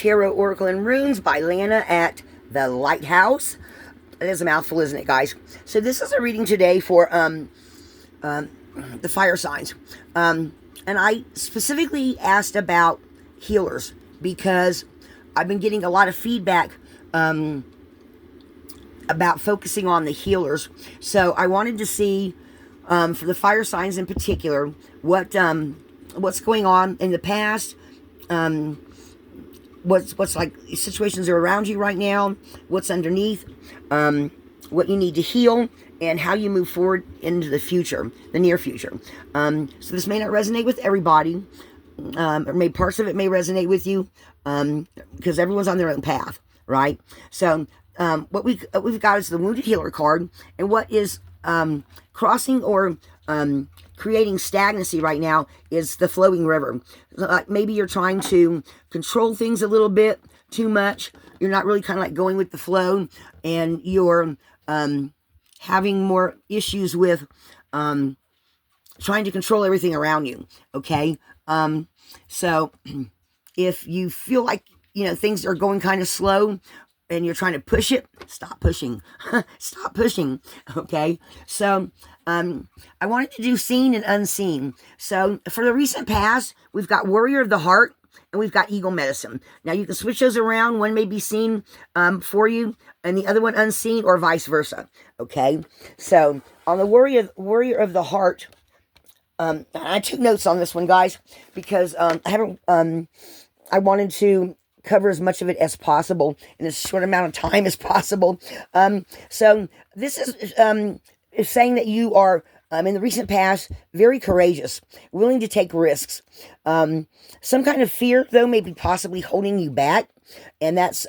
Tarot, Oracle, and Runes by Lana at the Lighthouse. It is a mouthful, isn't it, guys? So this is a reading today for the fire signs. And I specifically asked about healers because I've been getting a lot of feedback about focusing on the healers. So I wanted to see, for the fire signs in particular, what's going on in the past, what's like situations are around you right now, what's underneath, what you need to heal, and how you move forward into the future, the near future. So this may not resonate with everybody, or maybe parts of it may resonate with you, because everyone's on their own path, right? So what we've got is the Wounded Healer card, and what is crossing or creating stagnancy right now is the flowing river. Maybe you're trying to control things a little bit too much. You're not really kind of like going with the flow, and you're having more issues with trying to control everything around you. Okay, so if you feel like things are going kind of slow and you're trying to push it, stop pushing. Stop pushing. Okay, so I wanted to do seen and unseen. So for the recent past, we've got Warrior of the Heart and we've got Eagle Medicine. Now you can switch those around. One may be seen for you and the other one unseen, or vice versa. Okay, so on the Warrior of the Heart, I took notes on this one, guys, because I wanted to cover as much of it as possible in as short amount of time as possible. So this is saying that you are, in the recent past, very courageous, willing to take risks. Some kind of fear, though, may be possibly holding you back, and that's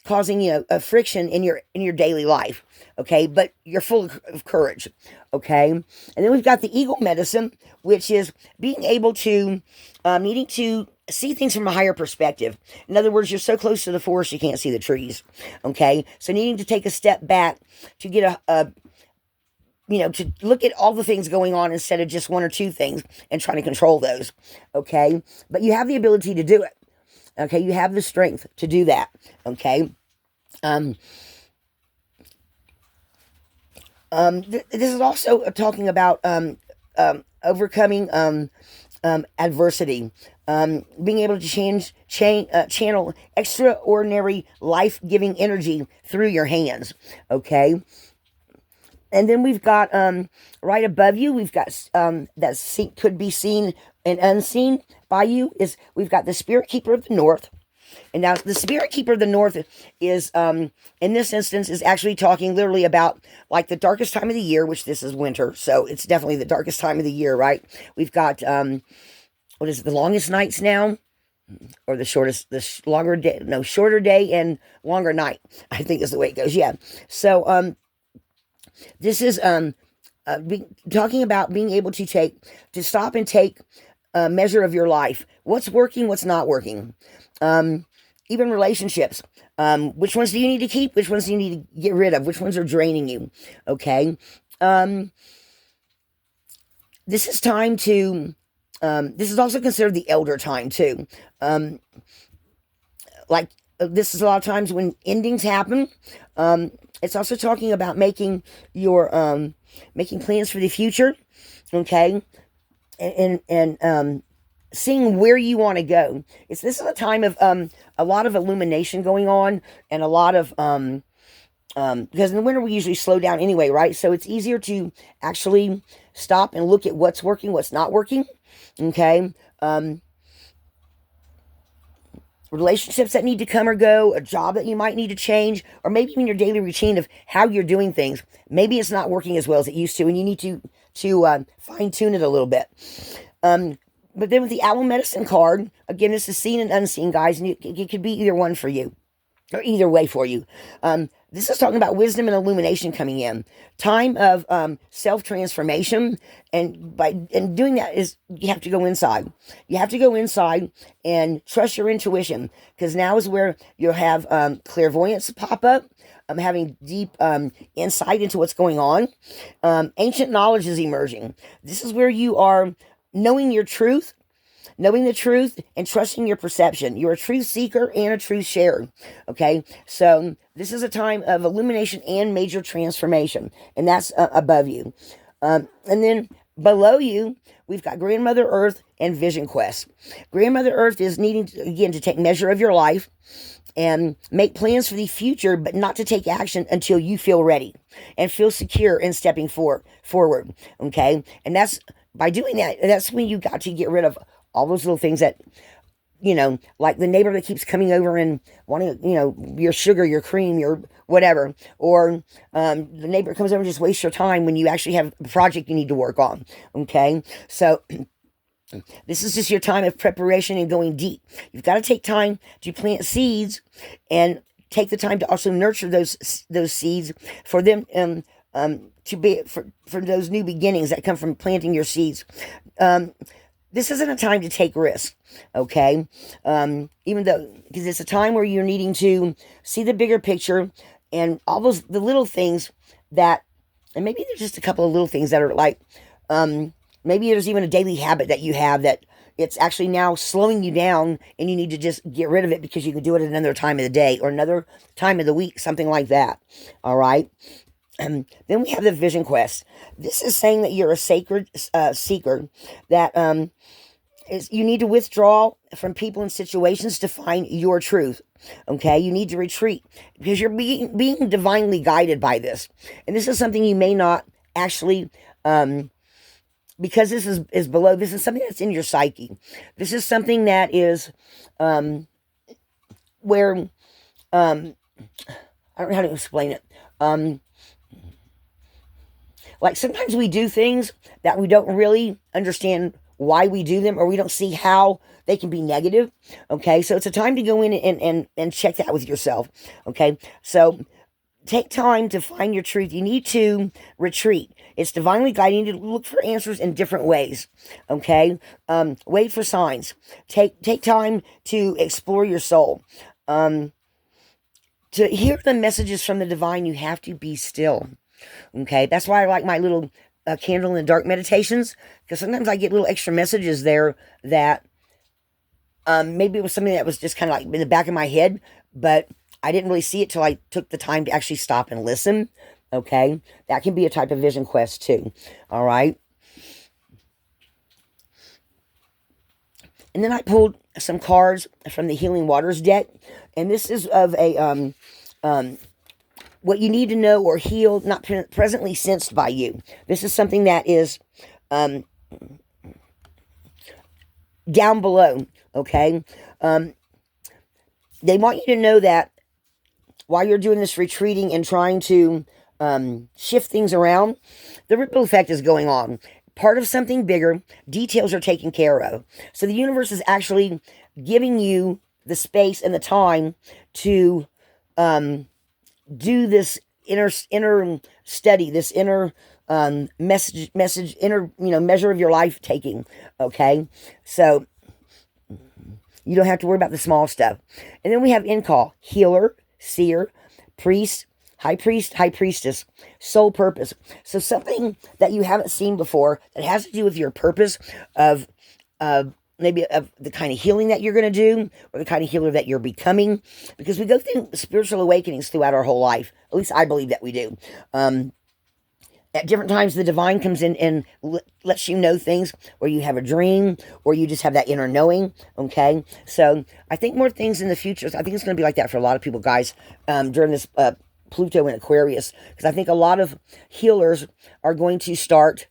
causing a friction in your daily life. Okay, but you're full of courage. Okay, and then we've got the Eagle Medicine, which is being able to, needing to see things from a higher perspective. In other words, you're so close to the forest you can't see the trees. Okay, so needing to take a step back to get to look at all the things going on instead of just one or two things and trying to control those. Okay, but you have the ability to do it. Okay, you have the strength to do that. Okay, this is also talking about overcoming adversity, being able to channel extraordinary life-giving energy through your hands. Okay, and then we've got right above you, we've got that could be seen and unseen by you, is we've got the Spirit Keeper of the North. And now the Spirit Keeper of the North is, in this instance, is actually talking literally about like the darkest time of the year, which this is winter. So it's definitely the darkest time of the year, right? We've got, what is it, the longest nights now? Or the shorter day and longer night, I think is the way it goes. Yeah. So, this is, talking about being able to stop and take a measure of your life. What's working, what's not working. Even relationships. Which ones do you need to keep? Which ones do you need to get rid of? Which ones are draining you? Okay. This is time to, this is also considered the elder time too. This is a lot of times when endings happen. It's also talking about making plans for the future. Okay. And seeing where you want to go. This is a time of a lot of illumination going on, and a lot of because in the winter we usually slow down anyway, right? So it's easier to actually stop and look at what's working, what's not working. Okay, relationships that need to come or go, a job that you might need to change, or maybe even your daily routine of how you're doing things. Maybe it's not working as well as it used to, and you need to fine tune it a little bit. But then with the Owl Medicine card, again, this is seen and unseen, guys, and it could be either one for you, or either way for you. This is talking about wisdom and illumination coming in. Time of self-transformation, and doing that is you have to go inside. You have to go inside and trust your intuition, because now is where you'll have clairvoyance pop up, having deep insight into what's going on. Ancient knowledge is emerging. This is where you are knowing your truth knowing the truth and trusting your perception. You're a truth seeker and a truth sharer. Okay, so this is a time of illumination and major transformation, and that's above you. And then below you, we've got Grandmother Earth and Vision Quest. Grandmother Earth is needing to, again, to take measure of your life and make plans for the future, but not to take action until you feel ready and feel secure in stepping forward. Okay, and that's by doing that. That's when you got to get rid of all those little things that, like the neighbor that keeps coming over and wanting, your sugar, your cream, your whatever, or the neighbor comes over and just wastes your time when you actually have a project you need to work on. Okay, so this is just your time of preparation and going deep. You've got to take time to plant seeds and take the time to also nurture those seeds for them to be for those new beginnings that come from planting your seeds. This isn't a time to take risks, okay? Even though, because it's a time where you're needing to see the bigger picture and all the little things that, and maybe there's just a couple of little things that are like, maybe there's even a daily habit that you have that it's actually now slowing you down and you need to just get rid of it because you can do it at another time of the day or another time of the week, something like that. All right. Then we have the Vision Quest. This is saying that you're a sacred seeker, that you need to withdraw from people and situations to find your truth. Okay, you need to retreat because you're being divinely guided by this, and this is something you may not actually. Because this is below, this is something that's in your psyche. This is something that is where I don't know how to explain it. Like sometimes we do things that we don't really understand why we do them, or we don't see how they can be negative. Okay, so it's a time to go in and check that with yourself. Okay, so take time to find your truth. You need to retreat. It's divinely guiding you to look for answers in different ways. Okay? Wait for signs. Take time to explore your soul. To hear the messages from the divine, you have to be still. Okay? That's why I like my little candle in the dark meditations, because sometimes I get little extra messages there that maybe it was something that was just kind of like in the back of my head, but I didn't really see it till I took the time to actually stop and listen. Okay, that can be a type of vision quest too. All right. And then I pulled some cards from the Healing Waters deck, and this is of a what you need to know or heal, not presently sensed by you. This is something that is down below. Okay, they want you to know that while you're doing this retreating and trying to shift things around, the ripple effect is going on. Part of something bigger, details are taken care of. So the universe is actually giving you the space and the time to do this inner study, this inner message, inner measure of your life taking. Okay, so you don't have to worry about the small stuff. And then we have in call, healer, seer, priest, high priest, high priestess, soul purpose. So something that you haven't seen before that has to do with your purpose of maybe of the kind of healing that you're going to do, or the kind of healer that you're becoming, because we go through spiritual awakenings throughout our whole life. At least I believe that we do. At different times, the divine comes in and lets you know things, or you have a dream, or you just have that inner knowing, okay? So I think more things in the future. I think it's going to be like that for a lot of people, guys, during this Pluto in Aquarius, because I think a lot of healers are going to start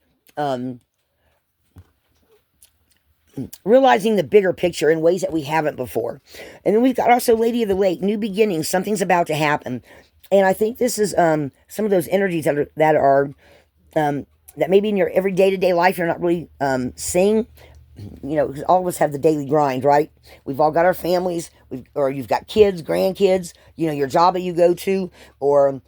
realizing the bigger picture in ways that we haven't before. And then we've got also Lady of the Lake, new beginnings, something's about to happen. And I think this is some of those energies that are that maybe in your every day-to-day life you're not really seeing. Because all of us have the daily grind, right? We've all got our families, or you've got kids, grandkids, your job that you go to, or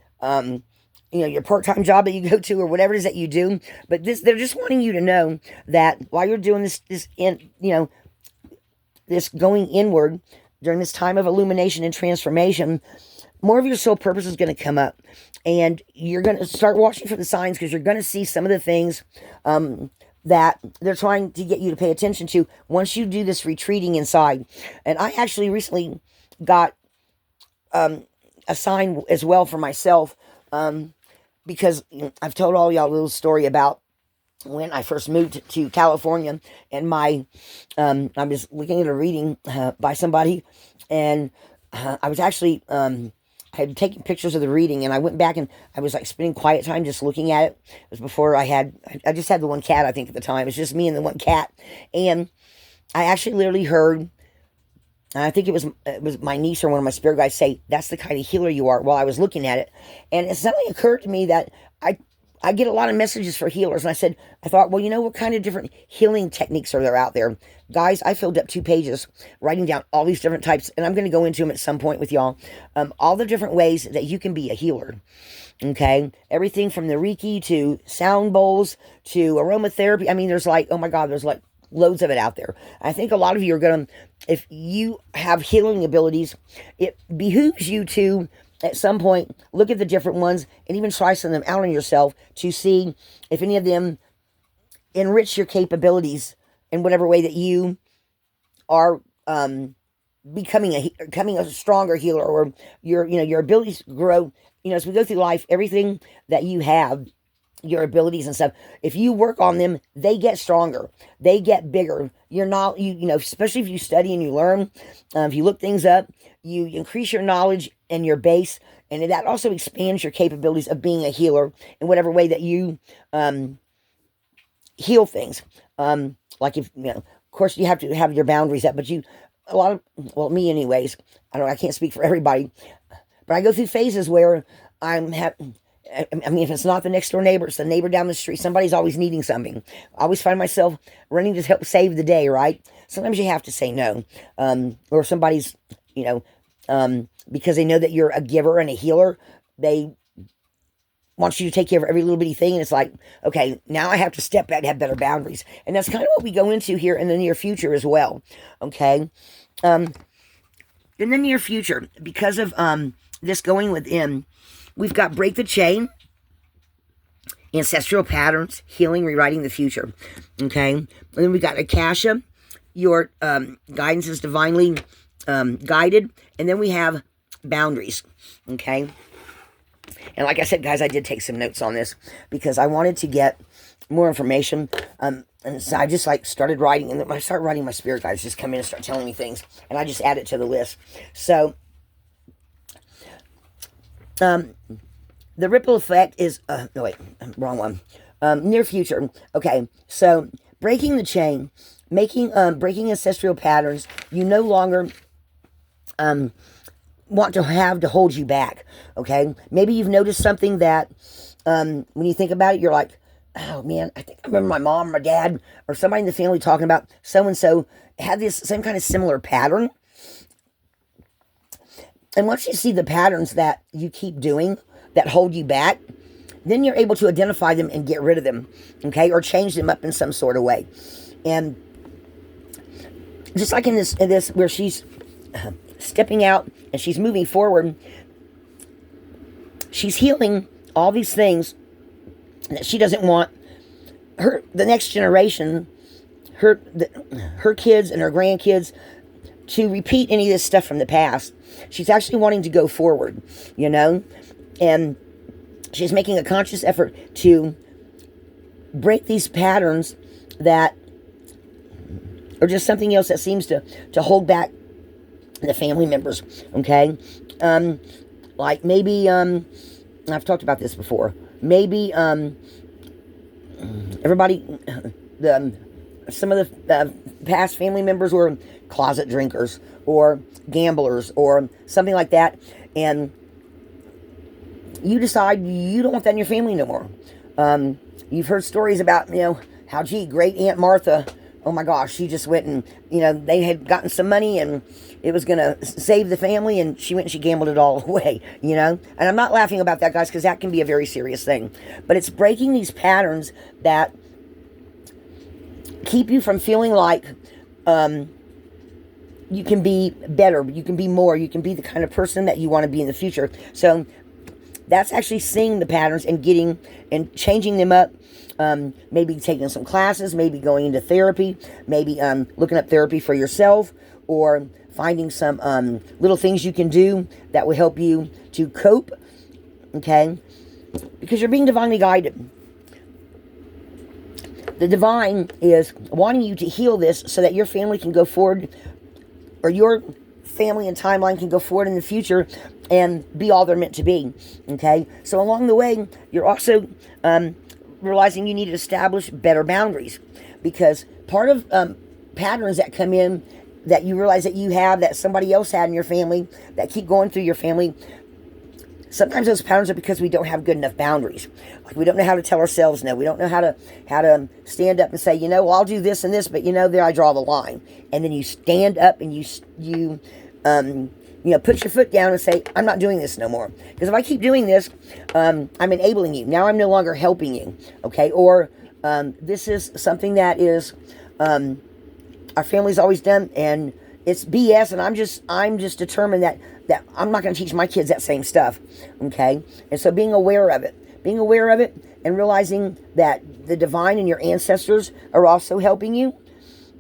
your part-time job that you go to, or whatever it is that you do. But they're just wanting you to know that while you're doing this going inward during this time of illumination and transformation, more of your soul purpose is going to come up, and you're going to start watching for the signs, because you're going to see some of the things that they're trying to get you to pay attention to once you do this retreating inside. And I actually recently got a sign as well for myself, because I've told all y'all a little story about when I first moved to California, and I was looking at a reading by somebody, and I was actually I had taken pictures of the reading, and I went back and I was like spending quiet time just looking at it. It was before I just had the one cat, I think, at the time. It was just me and the one cat, and I actually literally heard, and I think it was my niece or one of my spirit guides say, "That's the kind of healer you are," while I was looking at it. And it suddenly occurred to me that I get a lot of messages for healers. And I thought, well, what kind of different healing techniques are there out there? Guys, I filled up 2 pages writing down all these different types, and I'm going to go into them at some point with y'all. All the different ways that you can be a healer. Okay? Everything from the Reiki to sound bowls to aromatherapy. I mean, there's like, oh my God, there's like loads of it out there. I think a lot of you are going to, if you have healing abilities, it behooves you to, at some point, look at the different ones and even try some of them out on yourself to see if any of them enrich your capabilities in whatever way that you are becoming a stronger healer, or your abilities grow. As we go through life, everything that you have, your abilities and stuff, if you work on them, they get stronger, they get bigger. You're not, especially if you study and you learn, if you look things up, you increase your knowledge and your base, and that also expands your capabilities of being a healer in whatever way that you heal things. Like if, of course you have to have your boundaries up, but me anyways, I can't speak for everybody, but I go through phases where I mean, if it's not the next door neighbor, it's the neighbor down the street. Somebody's always needing something. I always find myself running to help save the day, right? Sometimes you have to say no. Or somebody's, because they know that you're a giver and a healer, they want you to take care of every little bitty thing. And it's like, okay, now I have to step back and have better boundaries. And that's kind of what we go into here in the near future as well. Okay? In the near future, because of this going within, we've got break the chain, ancestral patterns, healing, rewriting the future. Okay? And then we got Akasha, your guidance is divinely guided. And then we have boundaries. Okay? And like I said, guys, I did take some notes on this because I wanted to get more information. And so I just started writing. And when I start writing, my spirit guides just come in and start telling me things. And I just add it to the list. So the ripple effect is, no wait, wrong one. Near future. Okay, so breaking the chain, breaking ancestral patterns, you no longer want to hold you back. Okay, maybe you've noticed something that when you think about it, you're like, oh man, I think I remember my mom, or my dad, or somebody in the family talking about so and so had this same kind of similar pattern. And once you see the patterns that you keep doing that hold you back, then you're able to identify them and get rid of them, okay, or change them up in some sort of way. And just like in this where she's stepping out and she's moving forward, she's healing all these things that she doesn't want the next generation, her kids and her grandkids, to repeat any of this stuff from the past. She's actually wanting to go forward, and she's making a conscious effort to break these patterns that are just something else that seems to hold back the family members, okay? Like maybe, I've talked about this before, maybe everybody, some of the past family members were closet drinkers or gamblers or something like that, and you decide you don't want that in your family no more. You've heard stories about, how, great Aunt Martha, oh my gosh, she just went and, they had gotten some money and it was going to save the family, and she went and she gambled it all away, And I'm not laughing about that, guys, because that can be a very serious thing. But it's breaking these patterns that keep you from feeling like you can be better, you can be more, you can be the kind of person that you want to be in the future. So That's actually seeing the patterns and getting and changing them up. Maybe taking some classes, maybe going into therapy, maybe looking up therapy for yourself, or finding some little things you can do that will help you to cope, okay? Because you're being divinely guided. The divine is wanting you to heal this so that your family can go forward, or your family and timeline can go forward in the future and be all they're meant to be, okay? So along the way, you're also realizing you need to establish better boundaries, because part of patterns that come in that you realize that you have, that somebody else had in your family, that keep going through your family, sometimes those patterns are because we don't have good enough boundaries. Like, we don't know how to tell ourselves no. We don't know how to stand up and say, well, I'll do this and this, but there I draw the line. And then you stand up and you put your foot down and say, I'm not doing this no more. Because if I keep doing this, I'm enabling you. Now I'm no longer helping you. Okay? Or this is something that is our family's always done, and it's BS, and I'm just determined that I'm not going to teach my kids that same stuff. Okay? And so being aware of it and realizing that the divine and your ancestors are also helping you.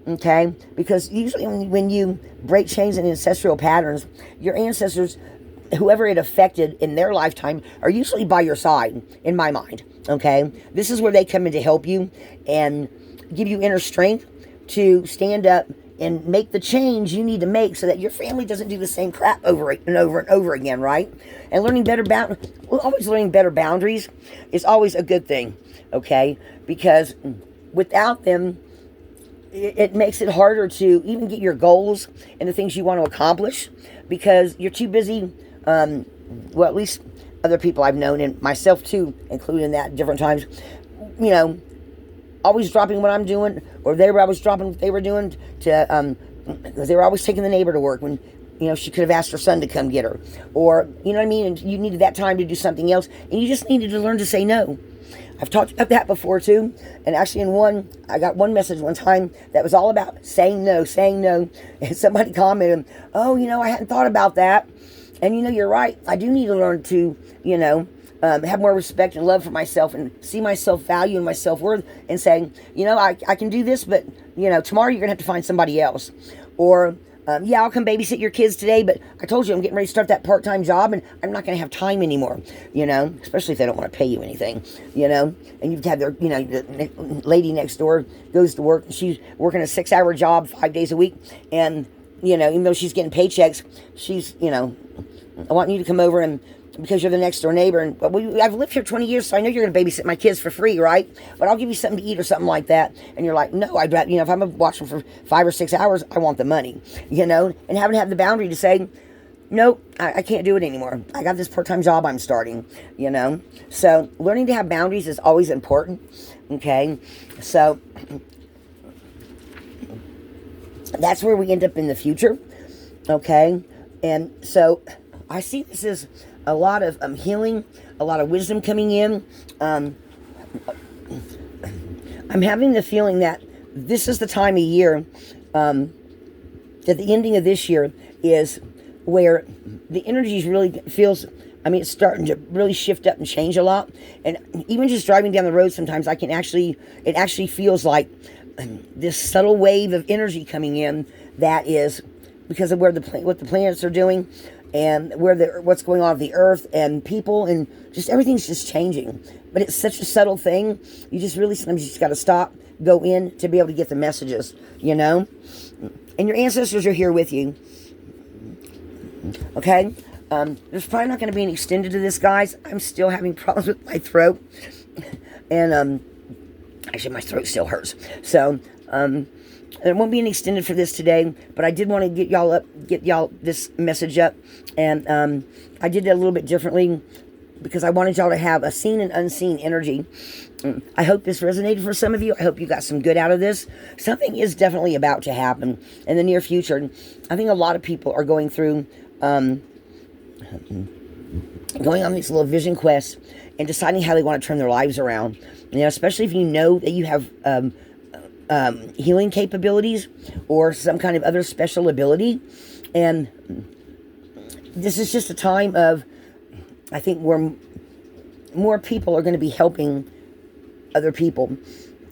Okay? Because usually when you break chains and ancestral patterns, your ancestors, whoever it affected in their lifetime, are usually by your side, in my mind. Okay? This is where they come in to help you and give you inner strength to stand up and make the change you need to make so that your family doesn't do the same crap over and over and over again, right? And learning better boundaries is always a good thing, okay? Because without them, it makes it harder to even get your goals and the things you want to accomplish, because you're too busy, well, at least other people I've known, and myself too, including that at different times, always dropping what I'm doing, or they were always dropping what they were doing to, because they were always taking the neighbor to work when, she could have asked her son to come get her, or, you know what I mean, and you needed that time to do something else, and you just needed to learn to say no. I've talked about that before too, and actually I got one message one time that was all about saying no, and somebody commented, oh, I hadn't thought about that, and you're right, I do need to learn to, have more respect and love for myself and see my self-value and my self-worth and saying, I can do this, but, tomorrow you're going to have to find somebody else. Or, I'll come babysit your kids today, but I told you I'm getting ready to start that part-time job and I'm not going to have time anymore, especially if they don't want to pay you anything, and you've had their, the lady next door goes to work and she's working a 6-hour job 5 days a week. And, even though she's getting paychecks, she's, I want you to come over and because you're the next door neighbor, and I've lived here 20 years, so I know you're going to babysit my kids for free, right? But I'll give you something to eat or something like that. And you're like, no, I'd rather, if I'm going to watch them for 5 or 6 hours, I want the money, and having to have the boundary to say, nope, I can't do it anymore. I got this part-time job I'm starting, So learning to have boundaries is always important, okay? So that's where we end up in the future, okay? And so I see this as a lot of healing, a lot of wisdom coming in. I'm having the feeling that this is the time of year, that the ending of this year is where the energies really feels, it's starting to really shift up and change a lot. And even just driving down the road sometimes, it actually feels like this subtle wave of energy coming in that is because of what the planets are doing, and what's going on with the earth and people, and just everything's just changing. But it's such a subtle thing. You just really sometimes you just got to stop, go in to be able to get the messages, And your ancestors are here with you. Okay? There's probably not going to be an extended to this, guys. I'm still having problems with my throat. And, actually, my throat still hurts. So, there won't be an extended for this today, but I did want to get y'all this message up, and I did it a little bit differently because I wanted y'all to have a seen and unseen energy. I hope this resonated for some of you. I hope you got some good out of this. Something is definitely about to happen in the near future. I think a lot of people are going through, going on these little vision quests and deciding how they want to turn their lives around. Especially if you know that you have healing capabilities or some kind of other special ability. And this is just a time of, I think, where more people are going to be helping other people.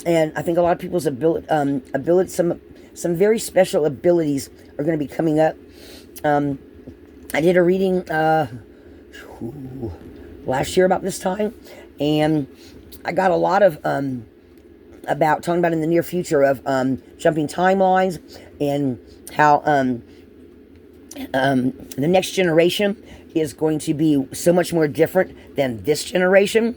And I think a lot of people's some very special abilities are going to be coming up. I did a reading last year about this time, and I got a lot of about talking about in the near future of jumping timelines, and how the next generation is going to be so much more different than this generation.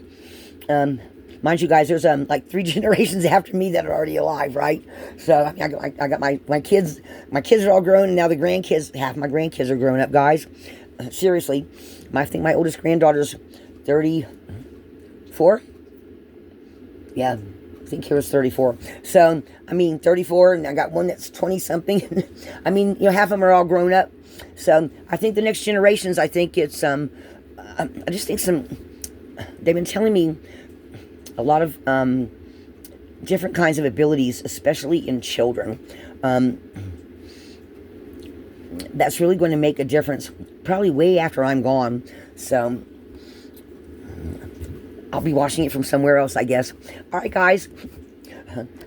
Mind you, guys, there's like 3 generations after me that are already alive, right? So I got my kids. My kids are all grown, and now the grandkids. Half my grandkids are grown up, guys. Seriously, I think my oldest granddaughter's 34. Yeah, I think Kira's 34. So, I mean, 34, and I got one that's 20-something. I mean, you know, half of them are all grown up. So, I think the next generations, I think it's, I just think they've been telling me a lot of different kinds of abilities, especially in children. That's really going to make a difference, probably way after I'm gone. So, I'll be watching it from somewhere else, I guess. All right, guys.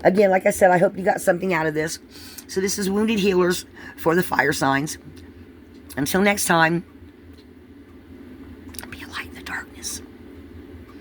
Again, like I said, I hope you got something out of this. So this is Wounded Healers for the Fire Signs. Until next time.